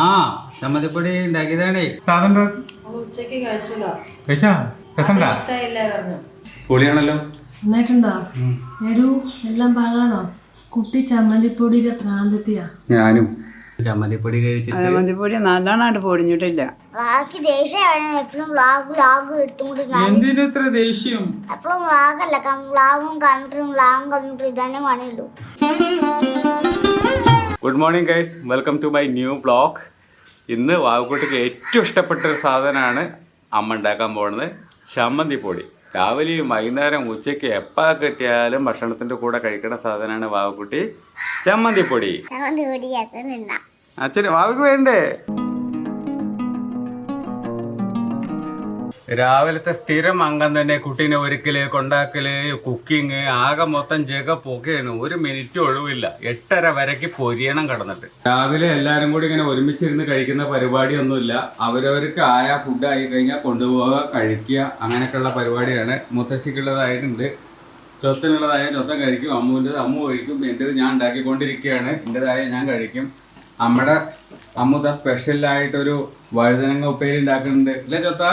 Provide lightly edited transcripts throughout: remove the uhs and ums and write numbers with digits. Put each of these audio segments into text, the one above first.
ആ ചമ്മന്തിപ്പൊടി ഉണ്ടാക്കിയതാണേ. സാധനം കഴിച്ചാ രസണ്ടാ? പൊളിയാണല്ലോ. നന്നായിട്ടുണ്ടോ? എല്ലാം പാകാണോ? കുട്ടി ചമ്മന്തിപ്പൊടിയുടെ പ്രാന്തത്തിയാ. ഞാനും ചമ്മന്തിപ്പൊടി കഴിച്ചിട്ട് ചമ്മന്തിപ്പൊടി നല്ലോണായിട്ട് പൊടിഞ്ഞിട്ടില്ല. എന്തിനു ഇത്ര ദേഷ്യം? Good morning guys, welcome to my new vlog. ഇന്ന് വാവക്കുട്ടിക്ക് ഏറ്റവും ഇഷ്ടപ്പെട്ട ഒരു സാധനമാണ് അമ്മ ഉണ്ടാക്കാൻ പോകുന്നത്, ചമ്മന്തിപ്പൊടി. രാവിലെയും വൈകുന്നേരം ഉച്ചയ്ക്ക് എപ്പോൾ കിട്ടിയാലും ഭക്ഷണത്തിൻ്റെ കൂടെ കഴിക്കുന്ന സാധനമാണ് വാവക്കുട്ടി ചമ്മന്തിപ്പൊടി. അച്ഛന് വാവക്ക് വേണ്ടേ? രാവിലത്തെ സ്ഥിരം അംഗം തന്നെ കുട്ടീനെ ഒരുക്കല്, കൊണ്ടാക്കല്, കുക്കിങ്, ആകെ മൊത്തം ജഗപ്പൊക്കെയാണ്. ഒരു മിനിറ്റ് ഒഴിവില്ല. 8:30 വരയ്ക്ക് പൊരിയണം കിടന്നിട്ട്. രാവിലെ എല്ലാവരും കൂടി ഇങ്ങനെ ഒരുമിച്ചിരുന്ന് കഴിക്കുന്ന പരിപാടിയൊന്നുമില്ല. അവരവർക്ക് ആയ ഫുഡ് ആയി കഴിഞ്ഞാൽ കൊണ്ടുപോവുക, കഴിക്കുക, അങ്ങനെയൊക്കെയുള്ള പരിപാടിയാണ്. മുത്തശ്ശിക്കുള്ളതായിട്ടുണ്ട്, ചൊത്തിനുള്ളതായ ചൊത്തം കഴിക്കും, അമ്മുവിൻ്റെത് അമ്മു കഴിക്കും, എൻ്റെത് ഞാൻ ഉണ്ടാക്കിക്കൊണ്ടിരിക്കുകയാണ്, എൻ്റെതായ ഞാൻ കഴിക്കും. നമ്മുടെ അമ്മുത സ്പെഷ്യലായിട്ടൊരു വഴുതനങ്ങ ഉപ്പേരി ഉണ്ടാക്കുന്നുണ്ട് അല്ലേ ചൊത്ത?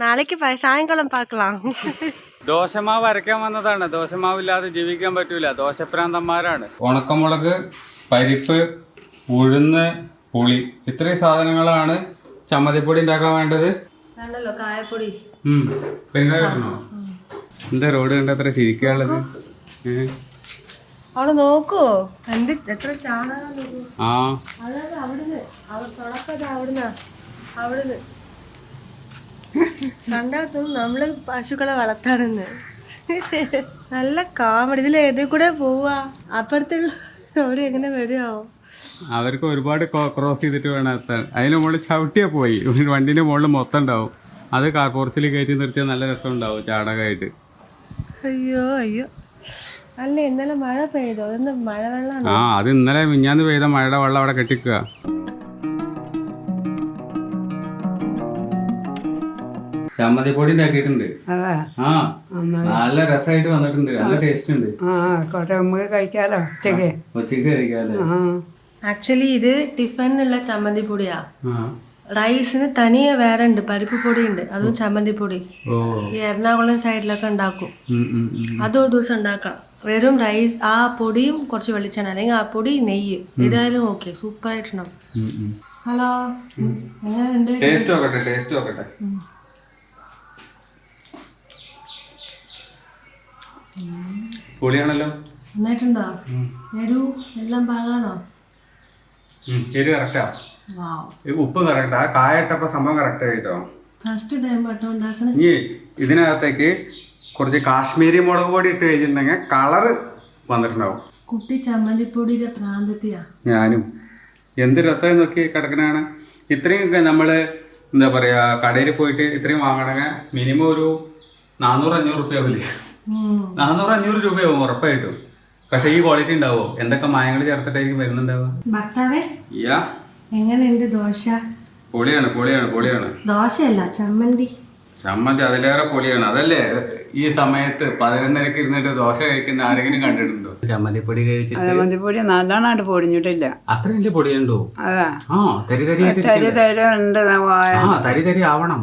നാളേക്ക് സായങ്കാലം പാക്കലാം. ദോശമാവ് അരയ്ക്കാൻ വന്നതാണ്. ദോശമാവില്ലാതെ ജീവിക്കാൻ പറ്റൂല, ദോശപ്രാന്തന്മാരാണ്. ഉണക്കമുളക്, പരിപ്പ്, ഉഴുന്ന്, പുളി, ഇത്രയും സാധനങ്ങളാണ് ചമ്മന്തിപ്പൊടി ഉണ്ടാക്കാൻ വേണ്ടത്. കായപ്പൊടി, പെരുങ്കായോ? എന്താ റോഡ് കണ്ട അത്ര ചിരിക്കാനുള്ളത്? അവിടെ നോക്കോ എത്ര ചാണകം. അവിടുന്ന് കണ്ടാത്തും നമ്മള് പശുക്കളെ വളർത്താണെന്ന്. നല്ല കാമഡി. ഇതിൽ ഏതിൽ കൂടെ പോവാ? അപ്പുറത്തുള്ള എങ്ങനെ വരുമോ? അവർക്ക് ഒരുപാട് ക്രോസ് ചെയ്തിട്ട് വേണം എത്താൻ. അതിന് മുകളിൽ ചവിട്ടിയാ പോയി. വണ്ടിന്റെ മുകളിൽ മൊത്തം ഉണ്ടാവും. അത് കാർ പോർച്ചിൽ കയറ്റി നിർത്തിയാൽ നല്ല രസം ഉണ്ടാവും ചാണകമായിട്ട്. അയ്യോ അയ്യോ. അല്ല, ഇന്നലെ മഴ പെയ്തോ? മഴ വെള്ളം. അത് ഇന്നലെ മിഞ്ഞാന്ന് പെയ്ത മഴയുടെ വെള്ളം അവിടെ കെട്ടിക്കുക. ചമ്മന്തിപ്പൊടി ഉണ്ടാക്കിയിട്ടുണ്ട്. നല്ല രസമായിട്ട് വന്നിട്ടുണ്ട്, നല്ല ടേസ്റ്റ് ഉണ്ട്. കഴിക്കാലോ, ഉച്ചക്ക് കഴിക്കാലോ. ആക്ച്വലി ഇത് ടിഫിനുള്ള ചമ്മന്തിപ്പൊടിയാ. റൈസിന് തനിയെ വേറെ ഉണ്ട്, പരിപ്പ് പൊടി ഉണ്ട്, അതും ചമ്മന്തിപ്പൊടി. ഈ എറണാകുളം സൈഡിലൊക്കെ ഉണ്ടാക്കും. അതൊരു ദിവസം ഉണ്ടാക്കാം. വെറും റൈസ്, ആ പൊടിയും കുറച്ച് വെളിച്ചെണ്ണ, അല്ലെങ്കിൽ ആ പൊടി, നെയ്യ്, ഏതായാലും ഓക്കെ, സൂപ്പർ ആയിട്ടുണ്ടാവും. ഹലോ, എങ്ങനെയുണ്ട്? ടേസ്റ്റ് നോക്കട്ടെ. പൊളിയാണല്ലോ. നന്നായിട്ടുണ്ടോ? എല്ലാം പാകാണോ? കറക്റ്റാ. ഉപ്പ് കറക്റ്റാ. കായ ഇട്ടപ്പോ സംഭവം കറക്റ്റ് ആയിട്ടോ. ഫസ്റ്റ് ടൈം ആട്ടോ ഉണ്ടാക്കണേ. ഇനി ഇതിനകത്തേക്ക് കുറച്ച് കാശ്മീരി മുളക് പൊടി ഇട്ട് കഴിച്ചിട്ടുണ്ടെങ്കിൽ കളറ് വന്നിട്ടുണ്ടാവും. കുട്ടി ചമ്മന്തിപ്പൊടിയുടെ പ്രാന്തത്തിയാ. ഞാനും. എന്ത് രസമായി നോക്കി കിടക്കണാണ്. ഇത്രയും നമ്മള് എന്താ പറയാ, കടയിൽ പോയിട്ട് ഇത്രയും വാങ്ങണമെങ്കിൽ മിനിമം ഒരു 400-500 രൂപ ആവില്ലേ? 400-500 രൂപയാവും ഉറപ്പായിട്ടും. പക്ഷെ ഈ ക്വാളിറ്റി ഉണ്ടാവോ? എന്തൊക്കെ മായങ്ങൾ ചേർത്തിട്ടായിരിക്കും വരുന്നുണ്ടാവുക. ഭർത്താവേ, എങ്ങനെയുണ്ട് ദോശ? പൊളിയാണ്. ദോശയല്ല, ചമ്മന്തി അതിലേറെ പൊളിയാണ്. അതല്ലേ ഈ സമയത്ത് 11:30 ഇരുന്നിട്ട് ദോശ കഴിക്കുന്ന ആരെങ്കിലും കണ്ടിട്ടുണ്ടോ? ചമ്മന്തിപ്പൊടി കഴിച്ചിട്ട് ചമ്മന്തിപ്പൊടി നല്ലോണായിട്ട് പൊടിഞ്ഞിട്ടില്ല. അത്ര വലിയ പൊടിയുണ്ടോ? തരി തരി ആവണം.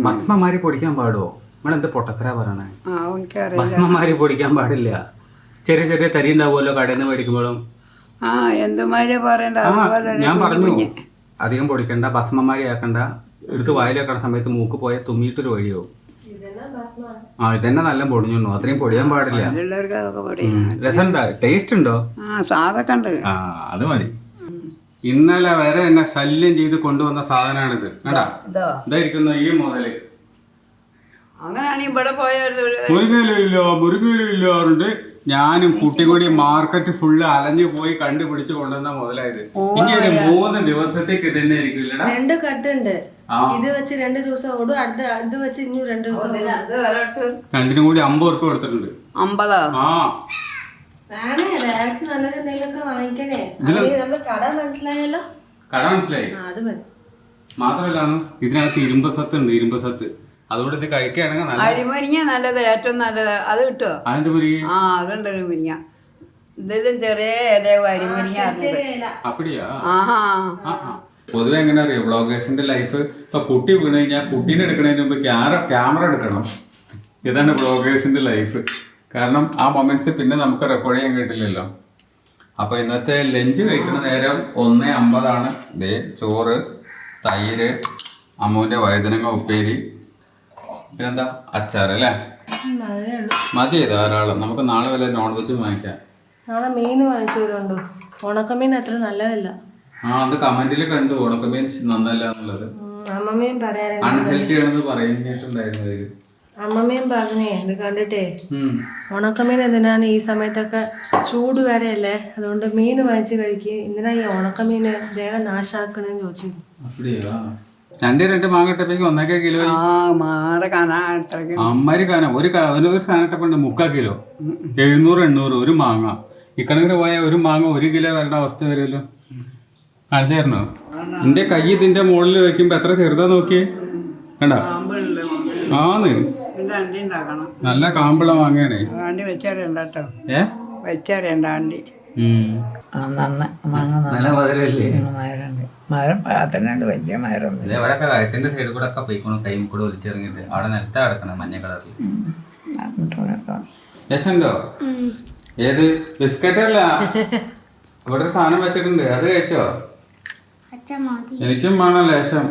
ഭസ്മമാരി പൊടിക്കാൻ പാടുവോ? നമ്മളെന്ത് പൊട്ടത്തരാ പറയണേ? ഭസ്മമാരി പൊടിക്കാൻ പാടില്ല. ചെറിയ ചെറിയ തരി ഉണ്ടാവുമല്ലോ കടയിൽ നിന്ന് മേടിക്കുമ്പോഴും. ഞാൻ പറഞ്ഞു, അധികം പൊടിക്കണ്ട, ഭസ്മമാരി ആക്കണ്ട. എടുത്ത് വായിൽ വെക്കണ സമയത്ത് മൂക്ക് പോയ തുമ്മിയിട്ടൊരു വഴിയാവും. ഇതന്നെ നല്ല പൊടിഞ്ഞു. അത്രയും പൊടിയാൻ പാടില്ല. രസമുണ്ടോ? ടേസ്റ്റ് ഉണ്ടോ? അത് മതി. ഇന്നലെ വരെ എന്നെ ശല്യം ചെയ്ത് കൊണ്ടുവന്ന സാധനമാണിത്. കേട്ടാ, ഇതായിരിക്കുന്നു ഈ മുതല്. മുരുകയിലില്ലാറുണ്ട്. ഞാനും കുട്ടി കൂടി മാർക്കറ്റ് ഫുള്ള് അലഞ്ഞു പോയി കണ്ടുപിടിച്ച് കൊണ്ടുവന്ന മുതലായത്. ഇനി ഒരു 3 ദിവസത്തേക്ക് ഇത് തന്നെ ആയിരിക്കും. 2 കട്ടുണ്ട്. ഇത് വെച്ച് 2 ദിവസം ഓടും. അടുത്ത ഇത് വെച്ച് ഇനി 2 ദിവസം. രണ്ടിനും കൂടി 50 രൂപ കൊടുത്തിട്ടുണ്ട്. 50? നല്ലത് എന്തെങ്കിലുമൊക്കെ വാങ്ങിക്കണേ. നമ്മള് കട മനസ്സിലായല്ലോ. കട മനസ്സിലായി. അത് മതി. മാത്രമല്ല ഇതിനകത്ത് ഇരുമ്പ് സത്ത് ഉണ്ട്, ഇരുമ്പ് സത്ത്. അതുകൊണ്ട് ഇത് കഴിക്കുകയാണെങ്കിൽ നല്ല. അരിമുരിങ്ങ നല്ലത്, ഏറ്റവും നല്ലത്. അത് കിട്ടുമോ? അതിന്റെ മുരിങ്ങ അതുണ്ട് ഒരു മുരിങ്ങ. ഇതും ചെറിയ ഇല അരിമുരിങ്ങ. അപ്പടിയാ? ആഹാ. പൊതുവെ എങ്ങനെ അറിയാം വ്ളോഗേഴ്സിന്റെ ലൈഫ്? ഇപ്പൊ കുട്ടി വീണ് കഴിഞ്ഞാൽ കുട്ടീനെ എടുക്കുന്നതിന് മുമ്പ് ക്യാമറ എടുക്കണം. ഇതാണ് വ്ളോഗേഴ്സിന്റെ ലൈഫ്. കാരണം ആ മൊമെന്റ്സ് പിന്നെ നമുക്ക് റെക്കോർഡ് ചെയ്യാൻ കിട്ടില്ലല്ലോ. അപ്പൊ ഇന്നത്തെ ലഞ്ച് കഴിക്കുന്ന നേരം 1:50 ദേ ചോറ്, തൈര്, അമ്മുവിന്റെ വഴുതനങ്ങ ഉപ്പേരി, പിന്നെന്താ അച്ചാർ അല്ലേ? മതി ധാരാളം. നമുക്ക് നാളെ വല്ല നോൺ വെജും വാങ്ങിക്കാം. നാളെ മീൻ വാങ്ങിച്ചവരുണ്ടോ? ഉണക്കമീൻ അത്ര നല്ലതല്ല. അത് കമന്റിൽ കണ്ടു, ഉണക്കമീൻ നന്നല്ല എന്നുള്ളത്. അമ്മമ്മയും പറയാറുണ്ട്, അൺഹെൽത്തി ആണെന്ന് പറയുന്നുണ്ടായിരുന്നു. അമ്മമ്മയും പറഞ്ഞേ ഇത് കണ്ടിട്ടേ ഉണക്കമീൻ എന്തിനാണ് ഈ സമയത്തൊക്കെ ചൂട് വരെയല്ലേ, അതുകൊണ്ട് മീൻ വാങ്ങിച്ച് കഴിക്കുക, എന്തിനാ ഈ ഉണക്കമീന് ദേഹം നാശാക്കണെന്ന് ചോദിച്ചിരുന്നു. രണ്ട് മാങ്ങ ഇട്ടപ്പേക്ക് 1 കിലോ. അമ്മര് കാന ഒരു സാധനം ഇട്ടപ്പുണ്ട് 3/4 കിലോ, 700-800 ഒരു മാങ്ങ. ഇക്കണക്കിന് പോയാൽ ഒരു മാങ്ങ 1 കിലോ വരേണ്ട അവസ്ഥ വരുമല്ലോ. കാണിച്ചായിരുന്നോ? എന്റെ കൈ ഇതിന്റെ മുകളിൽ വെക്കുമ്പോ എത്ര ചെറുതാ നോക്കിയേ, കണ്ട? ആന്ന് നല്ല കാമ്പുള്ള മാങ്ങയാണേ. നല്ല മധുരല്ലേ? മരം പാത്രണ്ട്, വലിയ മരം. ഇവിടെയൊക്കെ കഴുത്തിന്റെ സൈഡിൽ കൂടെ ഒക്കെ പോയിക്കോണം, കൈ കൂടെ വലിച്ചെറിഞ്ഞിട്ട്. അവിടെ നിലത്താ കിടക്കണം മഞ്ഞ കളറിൽ. രസമുണ്ടോ? ഏത് ബിസ്ക്കറ്റ് അല്ല, ഇവിടെ ഒരു സാധനം വെച്ചിട്ടുണ്ട്, അത് കഴിച്ചോ? എനിക്കും വേണം ലേശം.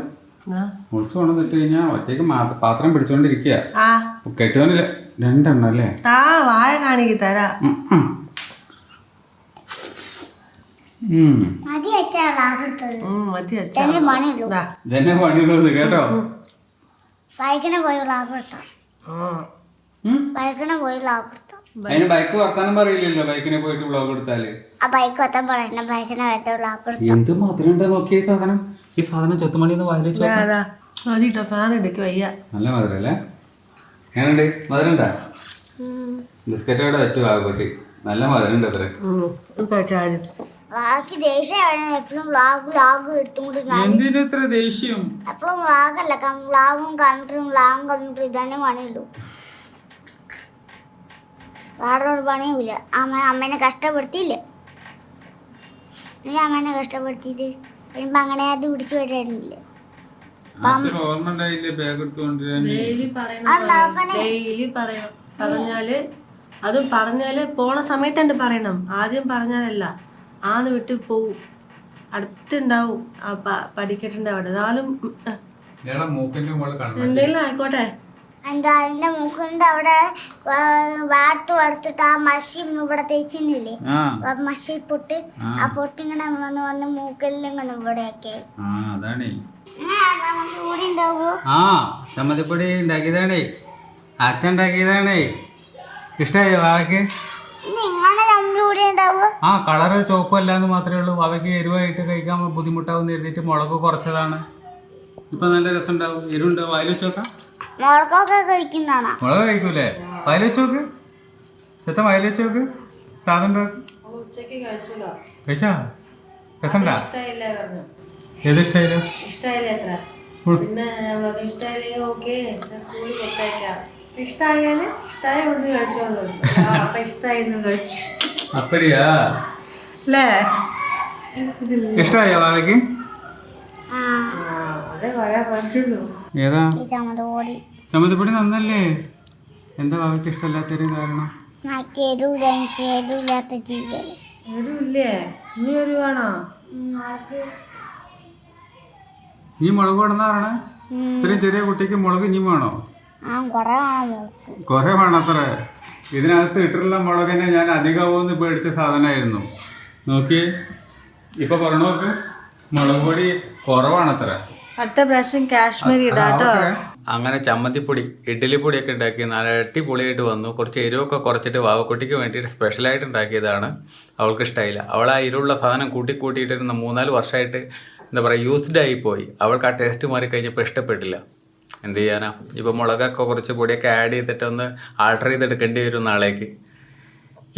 മുറിച്ച് കൊണ്ടുവന്നിട്ട് കഴിഞ്ഞാ ഒറ്റയ്ക്ക് പാത്രം പിടിച്ചോണ്ടിരിക്കുക. കെട്ടുവന്നില്ല 2 എണ്ണം അല്ലേ? വായ കാണിക്ക് തരാ. ഇതന്നെ പണിയുള്ളത് കേട്ടോ. അതിന് ബൈക്ക് വർത്താനം പറയില്ലല്ലോ, ബൈക്കിനെ പോയിട്ട് വ്ളോഗ് എടുത്താല്. എന്ത് മധുരം ഉണ്ടോ നോക്കിയ സാധനം. ഈ സാധനം ചൊത്തുമണിന്ന് വായിച്ചു. നല്ല മധുരം അല്ലേ? എങ്ങനെയുണ്ട്? മധുരം ഉണ്ടാ? ബിസ്ക്കറ്റ് അവിടെ വെച്ചു വാഗോട്ടി. നല്ല മധുരം ഉണ്ട് അത്ര. എന്തിനത്ര ദേഷ്യം? എപ്പോഴും വ്ളോഗല്ല, വ്ളോഗും കണ്ടിട്ടും ഇതന്നെ പണിയുള്ളൂ. വേറൊരു പണിയുമില്ല. അമ്മേനെ കഷ്ടപ്പെടുത്തിയില്ലേ? നീ അമ്മേനെ കഷ്ടപ്പെടുത്തിയിട്ട് കഴിയുമ്പോ അങ്ങനെ അത് പിടിച്ചു വരാനില്ല. അതും പറഞ്ഞാല് പോണ സമയത്തുണ്ട് പറയണം. ആദ്യം പറഞ്ഞാലല്ല, ആന്ന് വിട്ട് പോവും, അടുത്തുണ്ടാവും പഠിക്കട്ടുണ്ട് അവിടെ. എന്നാലും എന്തെങ്കിലും ആയിക്കോട്ടെ. എന്റെ മൂക്കിന്റെ അവിടെ വാർത്തിട്ട് ആ മഷി ഇവിടെ തേച്ചില്ലേ, മഷി പൊട്ട്, ആ പൊട്ടിങ്ങനെ വന്ന് മൂക്കെല്ലാം ഇങ്ങനെ ഇവിടെയൊക്കെ. കൂടി ഉണ്ടാവോ? ചമ്മന്തിപ്പൊടി ഉണ്ടാക്കിയതാണേ, അച്ഛൻ ഉണ്ടാക്കിയതാണേ. ഇഷ്ടായോ വാവയ്ക്ക്? കളറ് ചോപ്പല്ലാന്ന് മാത്രമേ ഉള്ളൂ. വാവയ്ക്ക് എരിവായിട്ട് കഴിക്കാൻ ബുദ്ധിമുട്ടാവും എഴുതിയിട്ട് മുളക് കുറച്ചതാണ്. ഇപ്പൊ നല്ല രസം ഉണ്ടാവും. എരിവുണ്ടാവും. വായിൽ വെച്ച് നോക്കാം. മുളക് കഴിക്കൂലേ? വായിൽ വെച്ച് നോക്ക്. ചെത്ത വായിൽ വെച്ച് നോക്ക്. സാധനം കഴിച്ചാ രസണ്ടാ? ഏത് ഇഷ്ടായില്ല? പിന്നെ ഇഷ്ടായില്ലെങ്കിൽ ഓക്കെ, സ്കൂളിൽ കൊടുത്തേക്കാം. ഇഷ്ടായാല് ഇഷ്ടായ ഇവിടുന്ന് കഴിച്ചോളൂ. അപ്പൊ ഇഷ്ടായിരുന്നു കഴിച്ചു. അപ്പടിയാ അല്ലേ? ഇഷ്ടായോ വാവയ്ക്ക്? ഏതാ ചമ്മന്തിപ്പൊടി? നന്നല്ലേ? എന്താ വാവയ്ക്ക് ഇഷ്ടമല്ലാത്തൊരു കാരണം? എരുവില്ലേ? ഇനി എരുവാണോ? നീ മുളക് കൊണ്ടെന്നാറണേ? ഇത്രയും ചെറിയ കുട്ടിക്ക് മുളക് ഇനി വേണോ? കൊറേ വേണത്ര. ഇതിനകത്ത് ഇട്ടിട്ടുള്ള മുളക് തന്നെ ഞാൻ അധികമാവുമെന്ന് പേടിച്ച സാധനമായിരുന്നു. നോക്കി ഇപ്പൊ പറഞ്ഞു നോക്ക്, മുളക് പൊടി കുറവാണത്ര. അടുത്ത പ്രാവശ്യം കാശ്മീരി ഇടാട്ടോ. അങ്ങനെ ചമ്മന്തിപ്പൊടി, ഇഡ്ഡലിപ്പൊടിയൊക്കെ ഉണ്ടാക്കി നല്ല അടിപൊളിയായിട്ട് വന്നു. കുറച്ച് എരിവൊക്കെ കുറച്ചിട്ട് വാവക്കുട്ടിക്ക് വേണ്ടിയിട്ട് സ്പെഷ്യലായിട്ട് ഉണ്ടാക്കിയതാണ്. അവൾക്ക് ഇഷ്ടമായില്ല. അവൾ ആ എരിവുള്ള സാധനം കൂട്ടിയിട്ടിരുന്ന 3-4 വർഷമായിട്ട് എന്താ പറയുക, യൂസ്ഡ് ആയിപ്പോയി. അവൾക്ക് ആ ടേസ്റ്റ് മാറി കഴിഞ്ഞപ്പോൾ ഇഷ്ടപ്പെട്ടില്ല. എന്ത് ചെയ്യാനാ? ഇപ്പോൾ മുളകൊക്കെ കുറച്ച് പൊടിയൊക്കെ ആഡ് ചെയ്തിട്ട് ഒന്ന് ആൾട്ടർ ചെയ്തെടുക്കേണ്ടി വരും നാളേക്ക്.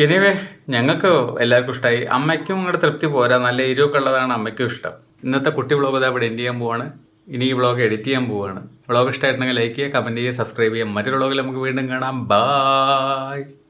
എനിവേ ഞങ്ങൾക്ക് എല്ലാവർക്കും ഇഷ്ടമായി. അമ്മയ്ക്കും ഇങ്ങോട്ട് തൃപ്തി പോരാ, നല്ല എരിവൊക്കെ ഉള്ളതാണ് അമ്മയ്ക്കും ഇഷ്ടം. ഇന്നത്തെ കുട്ടി വ്ളോഗ് അവിടെ എൻഡ് ചെയ്യാൻ പോവാണ്. ഇനി ഈ വ്ളോഗ് എഡിറ്റ് ചെയ്യാൻ പോവുകയാണ്. വ്ളോഗ് ഇഷ്ടമായിട്ടുണ്ടെങ്കിൽ ലൈക്ക് ചെയ്യുക, കമൻറ്റ് ചെയ്യുക, സബ്സ്ക്രൈബ് ചെയ്യുക. മറ്റൊരു വ്ളോഗിൽ നമുക്ക് വീണ്ടും കാണാം. ബായ്.